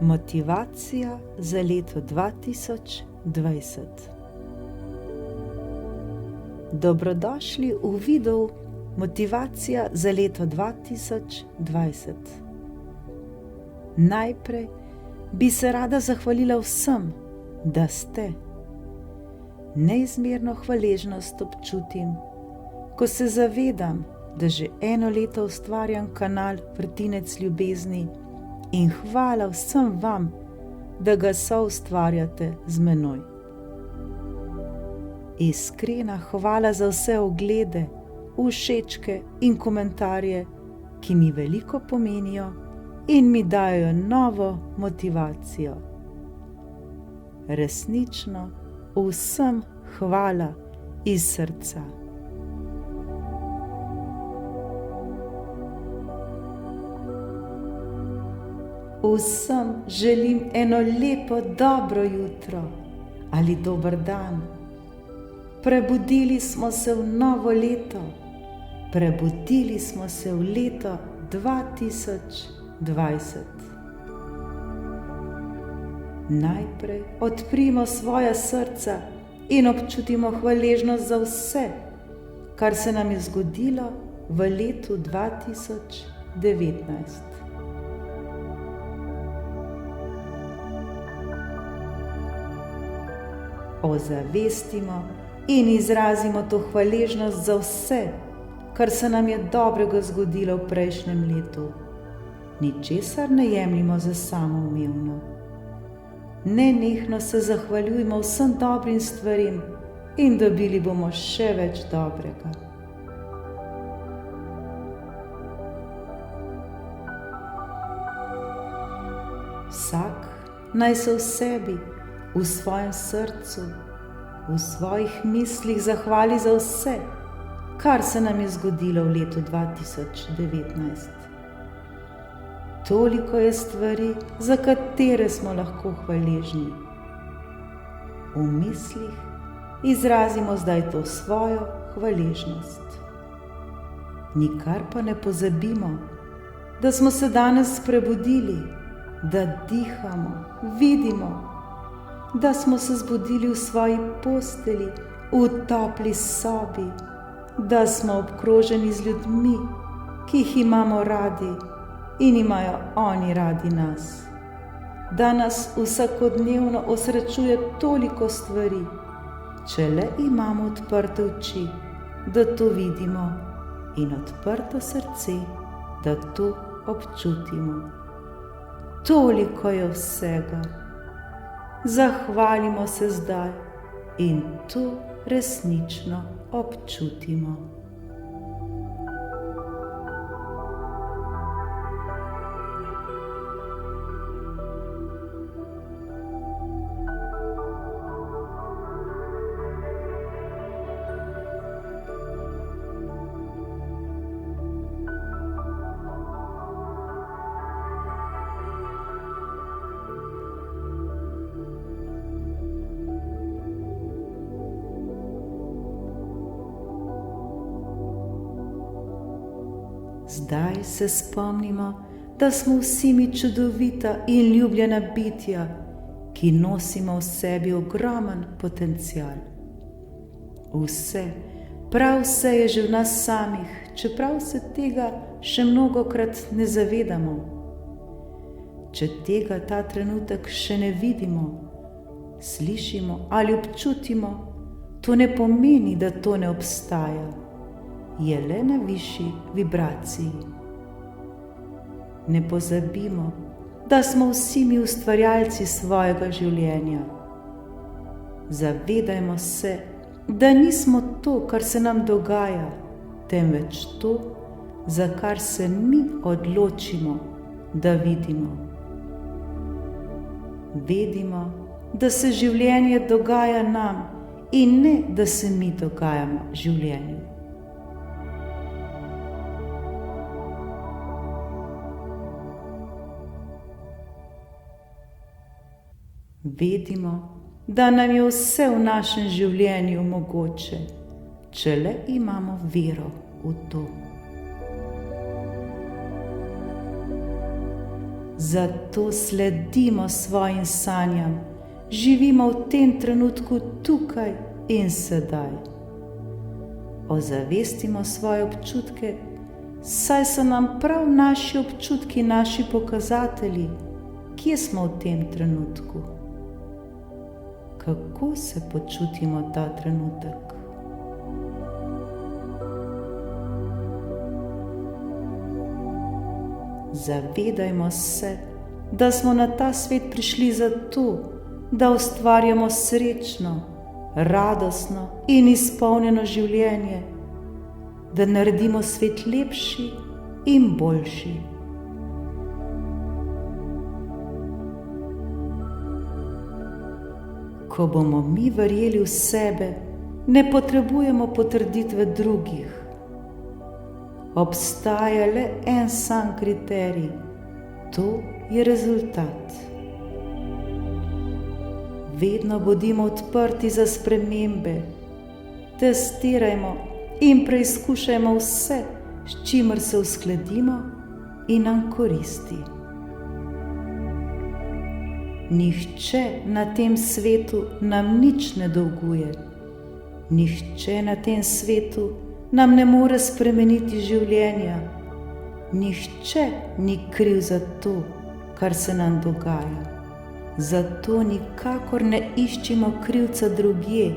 Motivacija za leto 2020. Dobrodošli v videu Motivacija za leto 2020. Najprej bi se rada zahvalila vsem, da ste. Neizmerno hvaležnost občutim, ko se zavedam, da že eno leto ustvarjam kanal Vrtinec ljubezni in hvala vsem vam, da ga soustvarjate z menoj. Iskrena hvala za vse oglede, všečke in komentarje, ki mi veliko pomenijo in mi dajo novo motivacijo. Resnično vsem hvala iz srca. Vsem želim eno lepo dobro jutro ali dober dan. Prebudili smo se v novo leto. Prebudili smo se v leto 2020. Najprej odprimo svoja srca in občutimo hvaležnost za vse, kar se nam je zgodilo v letu 2019. Ozavestimo in izrazimo to hvaležnost za vse, kar se nam je dobrega zgodilo v prejšnjem letu. Ničesar ne jemljimo za samoumevno. Nenehno se zahvaljujmo vsem dobrim stvarim in dobili bomo še več dobrega. Vsak naj se v sebi, v svojem srcu, v svojih mislih zahvali za vse, kar se nam je zgodilo v letu 2019. Toliko je stvari, za katere smo lahko hvaležni. V mislih izrazimo zdaj to svojo hvaležnost. Nikar pa ne pozabimo, da smo se danes prebudili, da dihamo, vidimo, da smo se zbudili v svoji postelji, v topli sobi, da smo obkroženi z ljudmi, ki jih imamo radi in imajo oni radi nas. Da nas vsakodnevno osrečuje toliko stvari, če le imamo odprte oči, da to vidimo, in odprto srce, da to občutimo. Toliko je vsega. Zahvalimo se zdaj in to resnično občutimo. Zdaj se spomnimo, da smo vsi mi čudovita in ljubljena bitja, ki nosimo v sebi ogromen potencial. Vse, prav vse je že v nas samih, čeprav se tega še mnogokrat ne zavedamo. Če tega ta trenutek še ne vidimo, slišimo ali občutimo, to ne pomeni, da to ne obstaja. Je le na višji vibraciji. Ne pozabimo, da smo vsi mi ustvarjalci svojega življenja. Zavedajmo se, da nismo to, kar se nam dogaja, temveč to, za kar se mi odločimo, da vidimo. Vedimo, da se življenje dogaja nam in ne, da se mi dogajamo življenju. Vedimo, da nam je vse v našem življenju mogoče, če le imamo vero v to. Zato sledimo svojim sanjam, živimo v tem trenutku tukaj in sedaj. Ozavestimo svoje občutke, saj so nam prav naši občutki naši pokazatelji, kje smo v tem trenutku. Kako se počutimo ta trenutek? Zavedajmo se, da smo na ta svet prišli zato, da ustvarjamo srečno, radostno in izpolnjeno življenje, da naredimo svet lepši in boljši. Ko bomo mi verjeli v sebe, ne potrebujemo potrditve drugih. Obstaja le en sam kriterij, to je rezultat. Vedno bodimo odprti za spremembe, testirajmo in preizkušajmo vse, s čimer se uskladimo in nam koristi. Nihče na tem svetu nam nič ne dolguje, nihče na tem svetu nam ne more spremeniti življenja, nihče ni kriv za to, kar se nam dogaja. Zato nikakor ne iščimo krivca drugje,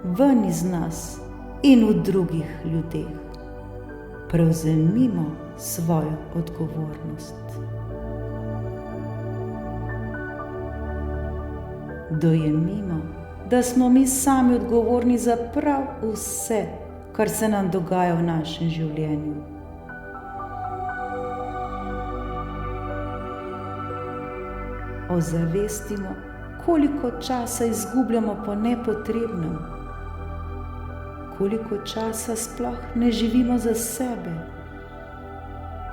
ven iz nas in v drugih ljudeh. Prevzemimo svojo odgovornost. Dojemimo, da smo mi sami odgovorni za prav vse, kar se nam dogaja v našem življenju. Ozavestimo, koliko časa izgubljamo po nepotrebnem, koliko časa sploh ne živimo za sebe,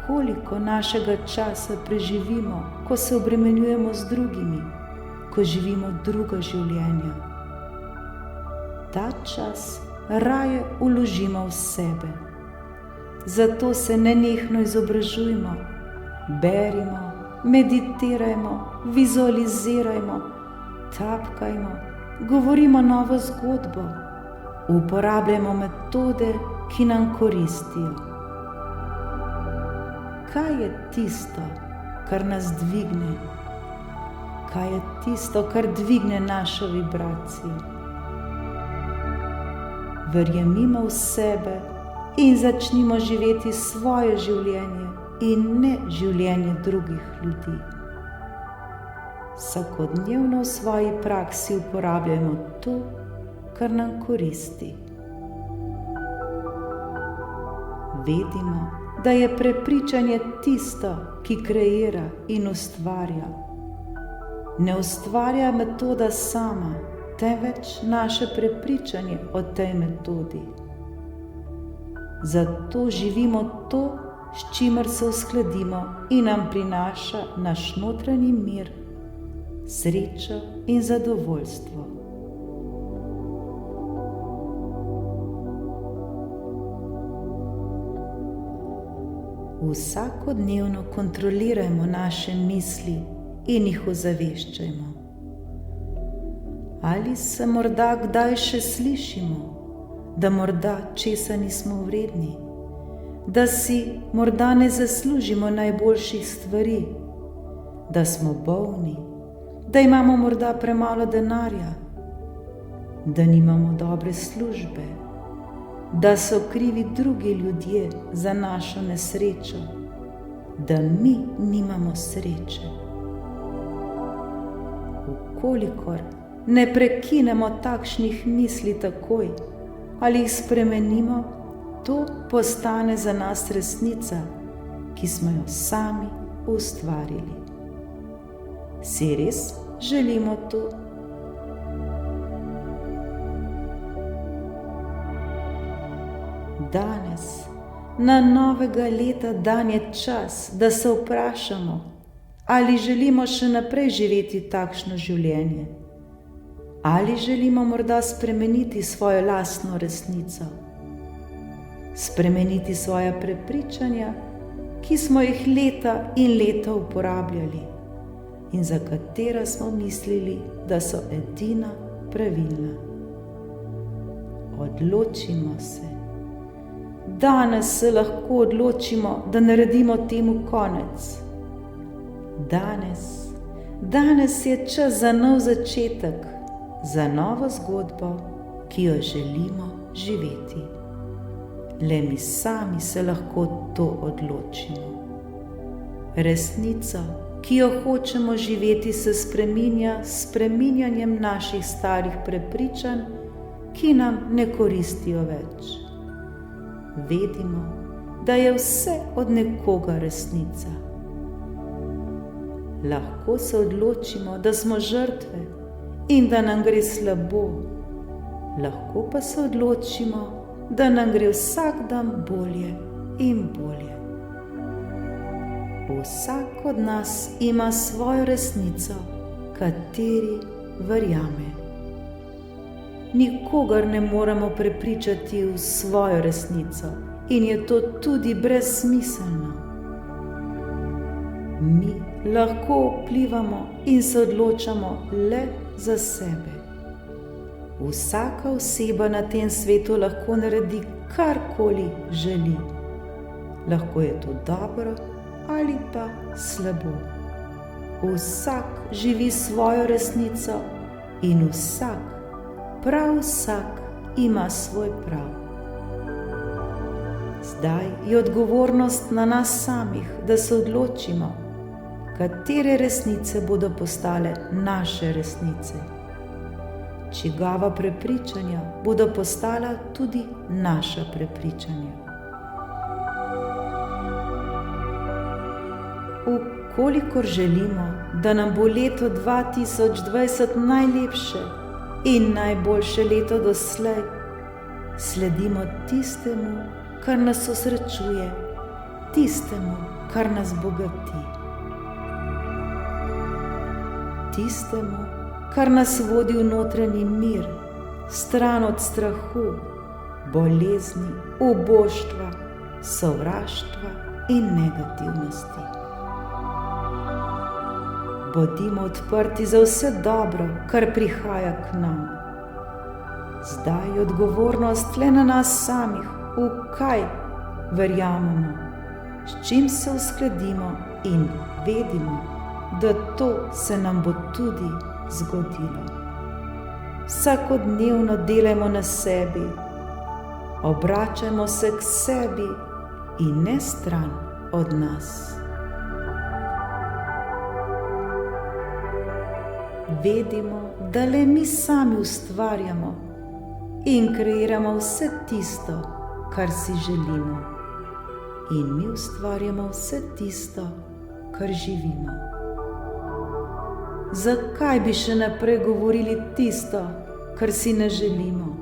koliko našega časa preživimo, ko se obremenjujemo z drugimi, ko živimo druga življenja. Ta čas raje vložimo v sebe. Zato se nenehno izobražujmo, berimo, meditirajmo, vizualizirajmo, tapkajmo, govorimo novo zgodbo, uporabljamo metode, ki nam koristijo. Kaj je tisto, kar nas dvigne? Kaj je tisto, kar dvigne našo vibracijo? Verjemimo v sebe in začnimo živeti svoje življenje in ne življenje drugih ljudi. Vsakodnevno v svoji praksi uporabljajmo to, kar nam koristi. Vedimo, da je prepričanje tisto, ki kreira in ustvarja. Ne ustvarja metoda sama, temveč naše prepričanje o tej metodi. Zato živimo to, s čimer se uskladimo in nam prinaša naš notranji mir, srečo in zadovoljstvo. Vsakodnevno kontrolirajmo naše misli in jih ozaveščajmo. Ali se morda kdaj še slišimo, da morda česa nismo vredni, da si morda ne zaslužimo najboljših stvari, da smo bolni, da imamo morda premalo denarja, da nimamo dobre službe, da so krivi drugi ljudje za našo nesrečo, da mi nimamo sreče. Vkolikor ne prekinemo takšnih misli takoj ali jih spremenimo, to postane za nas resnica, ki smo jo sami ustvarili. Si res želimo to? Danes, na novega leta dan je čas, da se vprašamo, ali želimo še naprej živeti takšno življenje, ali želimo morda spremeniti svojo lastno resnico, spremeniti svoja prepričanja, ki smo jih leta in leta uporabljali. in za katera smo mislili, da so edina pravilna. Odločimo se. Danes se lahko odločimo, da naredimo temu konec. Danes je čas za nov začetek, za novo zgodbo, ki jo želimo živeti. Le mi sami se lahko to odločimo. Resnica, ki jo hočemo živeti, se spreminja s spreminjanjem naših starih prepričanj, ki nam ne koristijo več. Vedimo, da je vse od nekoga resnica. Lahko se odločimo, da smo žrtve in da nam gre slabo. Lahko pa se odločimo, da nam gre vsak dan bolje in bolje. Vsak od nas ima svojo resnico, kateri verjame. Nikogar ne moremo prepričati v svojo resnico in je to tudi brezsmiselno. Mi lahko vplivamo in se odločamo le za sebe. Vsaka oseba na tem svetu lahko naredi karkoli želi. Lahko je to dobro ali pa slabo. Vsak živi svojo resnico in prav vsak ima svoj prav. Zdaj je odgovornost na nas samih, da se odločimo, katere resnice bodo postale naše resnice. Čigava prepričanja bodo postala tudi naša prepričanja. Kolikor želimo, da nam bo leto 2020 najlepše in najboljše leto doslej, sledimo tistemu, kar nas osrečuje, tistemu, kar nas bogati. Tistemu, kar nas vodi v notranji mir, stran od strahu, bolezni, uboštva, sovraštva in negativnosti. Bodimo odprti za vse dobro, kar prihaja k nam. Zdaj je odgovornost le na nas samih, v kaj verjamemo, s čim se uskladimo in vedimo, da to se nam bo tudi zgodilo. Vsakodnevno delajmo na sebi, obračajmo se k sebi in ne stran od nas. Vedimo, da le mi sami ustvarjamo in kreiramo vse tisto, kar si želimo. In mi ustvarjamo vse tisto, kar živimo. Zakaj bi še naprej govorili tisto, kar si ne želimo?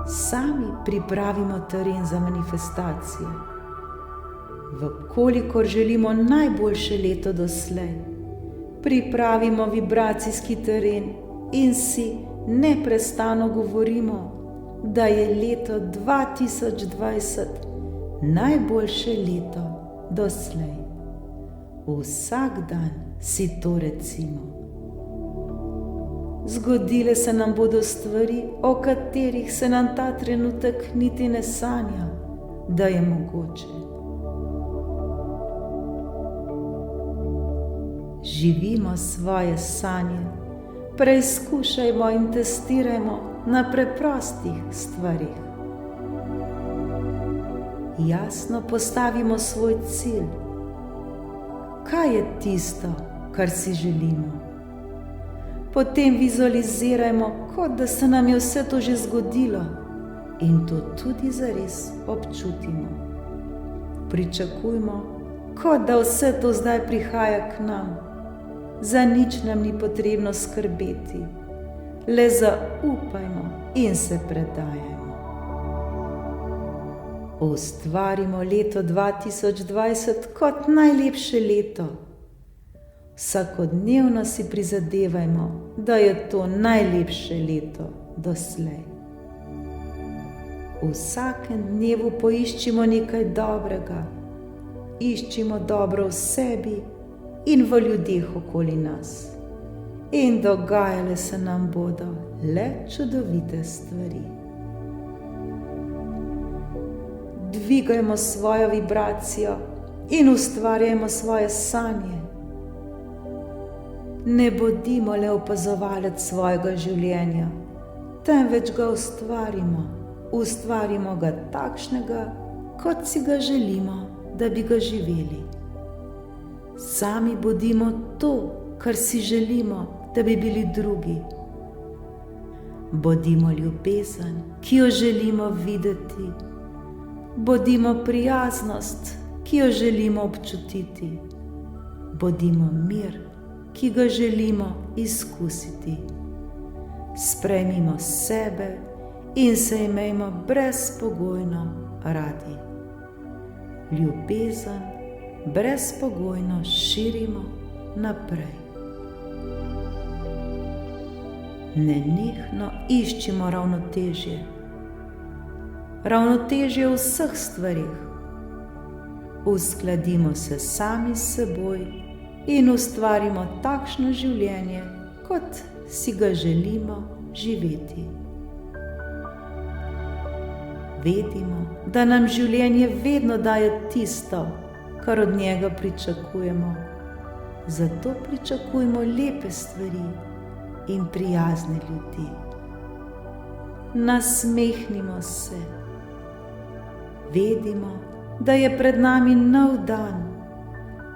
Sami pripravimo teren za manifestacije. Vkolikor želimo najboljše leto doslej, pripravimo vibracijski teren in si neprestano govorimo, da je leto 2020 najboljše leto doslej. Vsak dan si to recimo. Zgodile se nam bodo stvari, o katerih se nam ta trenutek niti ne sanja, da je mogoče. Živimo svoje sanje, preizkušajmo in testirajmo na preprostih stvarih. Jasno postavimo svoj cilj. Kaj je tisto, kar si želimo? Potem vizualizirajmo, kot da se nam je vse to že zgodilo in to tudi zares občutimo. Pričakujmo, kot da vse to zdaj prihaja k nam. Za nič nam ni potrebno skrbeti, le zaupajmo in se predajajmo. Ustvarimo leto 2020 kot najlepše leto. Vsakodnevno si prizadevajmo, da je to najlepše leto doslej. V vsakem dnevu poiščimo nekaj dobrega, iščimo dobro v sebi in v ljudeh okoli nas. In dogajale se nam bodo le čudovite stvari. Dvigajmo svojo vibracijo in ustvarjajmo svoje sanje. Ne bodimo le opazovalec svojega življenja, temveč ga ustvarimo ga takšnega, kot si ga želimo, da bi ga živeli. Sami bodimo to, kar si želimo, da bi bili drugi. Bodimo ljubezen, ki jo želimo videti. Bodimo prijaznost, ki jo želimo občutiti. Bodimo mir, ki ga želimo izkusiti. Sprejmimo sebe in se imejmo brezpogojno radi. Ljubezen brezpogojno širimo naprej. Nenehno iščimo ravnotežje. Ravnotežje v vseh stvarih. Uskladimo se sami s seboj in ustvarimo takšno življenje, kot si ga želimo živeti. Vedimo, da nam življenje vedno daje tisto, kar od njega pričakujemo. Zato pričakujmo lepe stvari in prijazne ljudi. Nasmehnimo se. Vedimo, da je pred nami nov dan,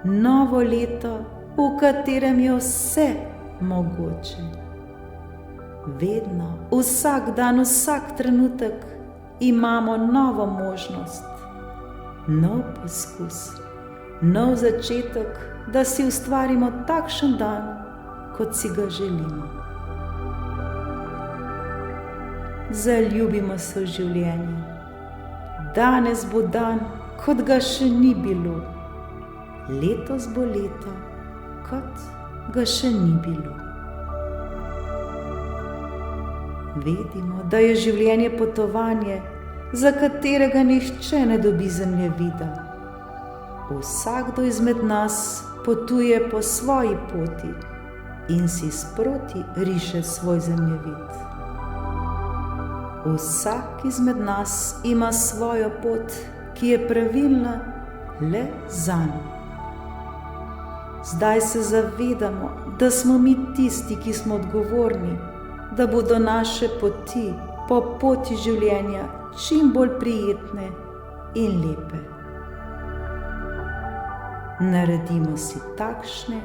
novo leto, v katerem je vse mogoče. Vedno, vsak dan, vsak trenutek imamo novo možnost, nov poskus, nov začetek, da si ustvarimo takšen dan, kot si ga želimo. Zaljubimo se v življenje. Danes bo dan, kot ga še ni bilo. Letos bo leto, kot ga še ni bilo. Vedimo, da je življenje potovanje, za katerega nihče ne dobi zemljevida. Vsakdo izmed nas potuje po svoji poti in si sproti riše svoj zemljevid. Vsak izmed nas ima svojo pot, ki je pravilna le zanj. Zdaj se zavedamo, da smo mi tisti, ki smo odgovorni, da bodo naše poti po poti življenja čim bolj prijetne in lepe. Naredimo si takšne,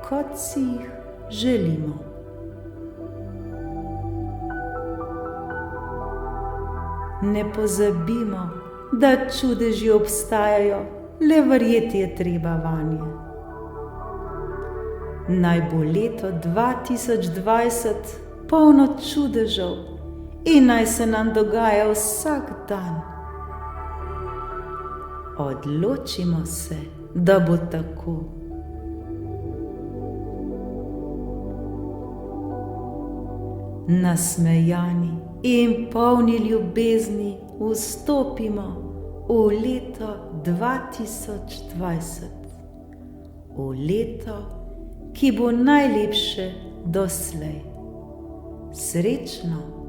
kot si jih želimo. Ne pozabimo, da čudeži obstajajo, le verjeti je treba vanje. Naj bo leto 2020 polno čudežev in naj se nam dogaja vsak dan. Odločimo se, da bo tako. Nasmejani in polni ljubezni vstopimo v leto 2020. V leto, ki bo najlepše doslej. Srečno!